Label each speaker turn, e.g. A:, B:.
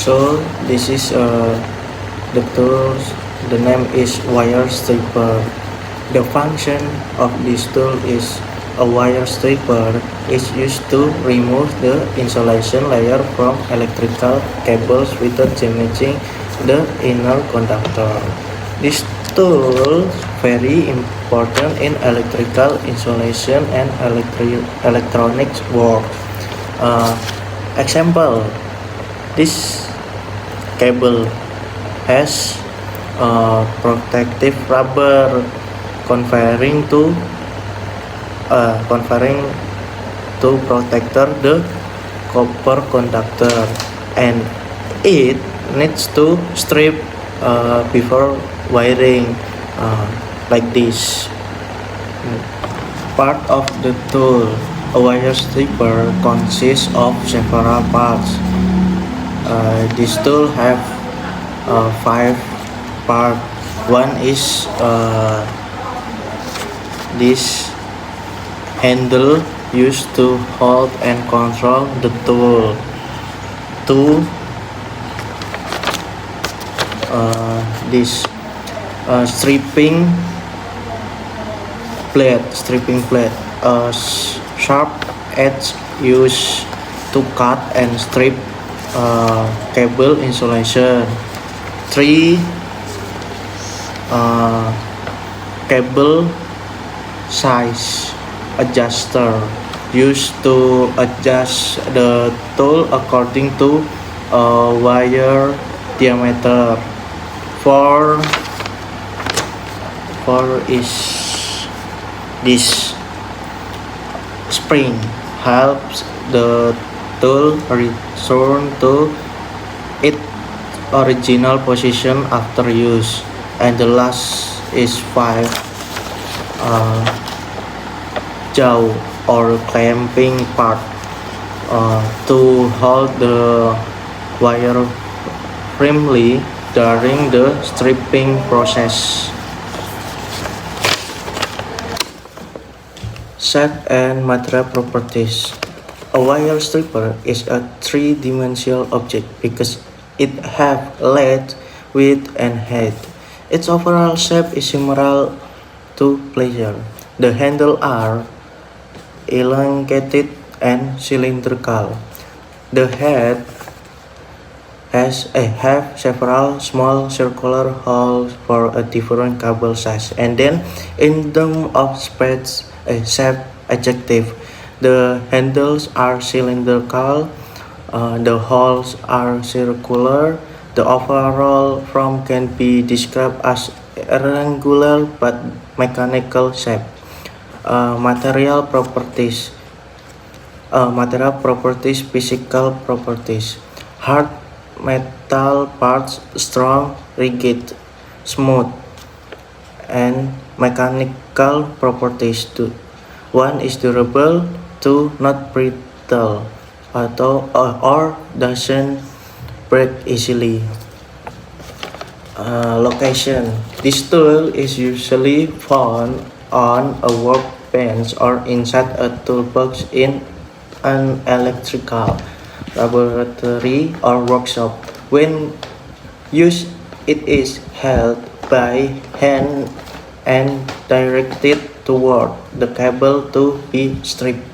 A: So this is the tools. The name is wire stripper. The function of this tool is a wire stripper is used to remove the insulation layer from electrical cables without damaging the inner conductor. This tool very important in electrical insulation and electronics work. Uh, Example: this cable has protective rubber conferring to protector the copper conductor, and it needs to strip before wiring, like this. Part of the tool. A wire stripper consists of several parts. This tool have 5 parts. One is this handle used to hold and control the tool. Two, this stripping plate. A sharp edge used to cut and strip cable insulation. 3, cable size adjuster used to adjust the tool according to wire diameter. 4 is this spring helps the tool return to its original position after use. And the last is 5, jaw or clamping part to hold the wire firmly during the stripping process. Shape and material properties. A wire stripper is a three-dimensional object because it has length, width, and height. Its overall shape is similar to pleasure. The handles are elongated and cylindrical. The head has several small circular holes for a different cable size. And then, in terms of shape adjective, the handles are cylindrical, the holes are circular. The overall form can be described as irregular but mechanical shape. Material properties. Physical properties. Hard metal parts, strong, rigid, smooth. And mechanical properties. 1 is durable, 2 not brittle, or doesn't break easily. Location. This tool is usually found on a workbench or inside a toolbox in an electrical laboratory or workshop. When used, it is held by hand and directed toward the cable to be stripped.